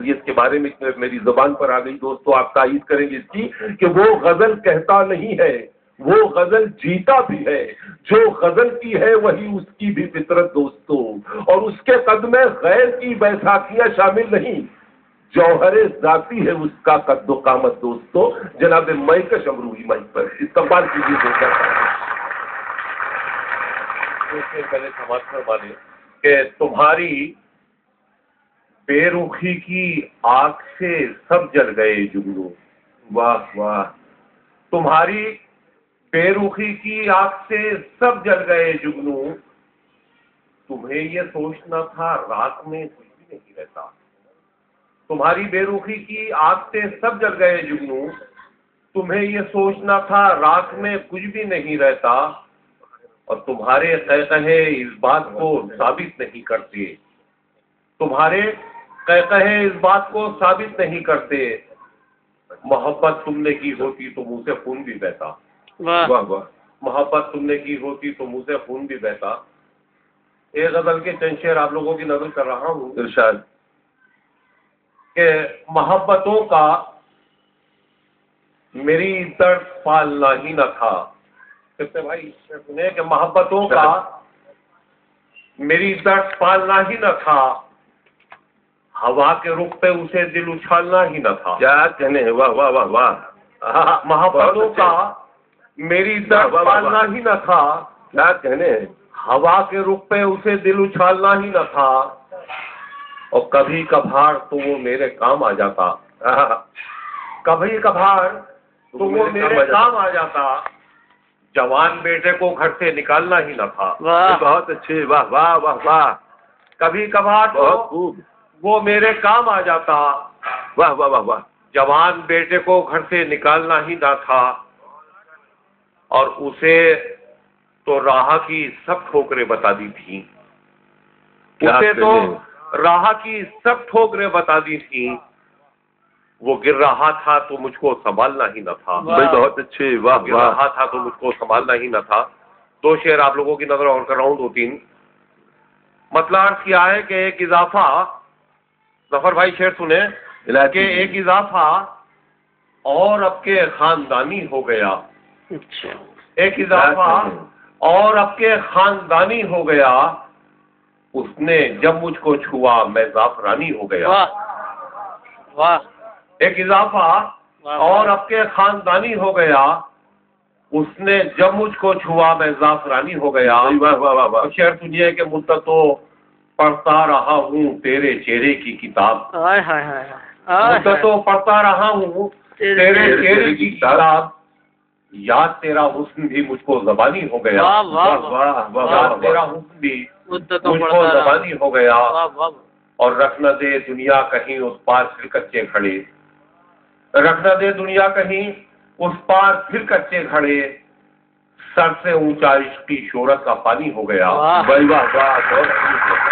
اس کے بارے میں میری زبان پر آ گئی دوستو، آپ تائید کریں گے اس کی کہ وہ غزل کہتا نہیں ہے، وہ غزل جیتا بھی ہے، جو غزل کی ہے وہی اس کی بھی فطرت دوستو، اور اس کے قدم غیر کی بیساکھیاں شامل نہیں، جوہر ذاتی ہے اس کا قد و قامت دوستو۔ جناب مائکش امروہی مائک پر استقبال کیجیے دوستو۔ پہلے سماعت فرما لیں کہ تمہاری بے رخی کی آگ سے سب جل گئے جگنو، واہ واہ، تمہاری بے رخی کی آگ سے سب جل گئے جگنو، تمہیں یہ سوچنا تھا رات میں کچھ بھی نہیں رہتا، تمہاری بے رخی کی آگ سے سب جل گئے جگنو، تمہیں یہ سوچنا تھا رات میں کچھ بھی نہیں رہتا، اور تمہارے قہقہے اس بات کو ثابت نہیں کرتے، تمہارے قہقہے اس بات کو ثابت نہیں کرتے، محبت تم نے کی ہوتی تو منہ سے خون بھی بہتا، واہ واہ، محبت تم نے کی ہوتی تو منہ سے خون بھی بہتا۔ ایک غزل کے چند شعر آپ لوگوں کی نظر کر رہا ہوں، ارشاد کہ محبتوں کا میری درد پالنا ہی نہ تھا، کہتے بھائی سنے کہ محبتوں کا میری درد پالنا ہی نہ تھا، ہوا کے رخ پہ اسے دل اچھالنا ہی نہ تھا، کیا کہنے ہیں، واہ واہ واہ واہ، محبتوں کا میری درد پالنا ہی نہ تھا، کیا کہنے ہیں، ہوا کے رخ پہ اسے دل اچھالنا ہی نہ تھا، اور کبھی کبھار تو وہ میرے کام آ جاتا، کبھی کبھار تو وہ میرے کام آ جاتا، جوان بیٹے کو گھر سے نکالنا ہی نہ تھا، بہت اچھے، واہ واہ واہ واہ، کبھی کبھار تو وہ میرے کام آ جاتا، واہ واہ واہ واہ، جوان بیٹے کو گھر سے نکالنا ہی نہ تھا، اور اسے تو راہ کی سب ٹھوکریں بتا دی تھیں، اسے تو راہ کی سب ٹھوکریں بتا دی تھیں، وہ گر رہا تھا تو مجھ کو سنبھالنا ہی نہ تھا، بہت اچھے، واہ واہ، گر رہا تھا تو مجھ کو سنبھالنا ہی نہ تھا۔ دو شعر آپ لوگوں کی نظر اور کر رہا ہوں، دو تین مطلب عرض کیا ہے کہ ایک اضافہ، ظفر بھائی شعر سنیں کہ ایک اضافہ اور اب کے خاندانی ہو گیا، ایک اضافہ اور اب کے خاندانی ہو گیا، اس نے جب مجھ کو چھوا میں زعفرانی ہو گیا، واہ، ایک اضافہ اور اب کے خاندانی ہو گیا، اس نے جب مجھ کو چھوا میں زعفرانی ہو گیا، شعر سنیے کہ مدتوں پڑھتا رہا ہوں تیرے چہرے کی کتاب، مدتوں پڑھتا رہا ہوں تیرے چہرے کی کتاب، یاد تیرا حسن بھی مجھ کو زبانی ہو گیا، یاد تیرا حسن بھی مجھ کو زبانی ہو گیا، اور رکھ نہ دے دنیا کہیں اس پار پھر کچے کھڑے، رکھ نہ دے دنیا کہیں اس پار پھر کچے کھڑے، سر سے اونچا عشق کی شہرت کا پانی ہو گیا، واہ واہ واہ،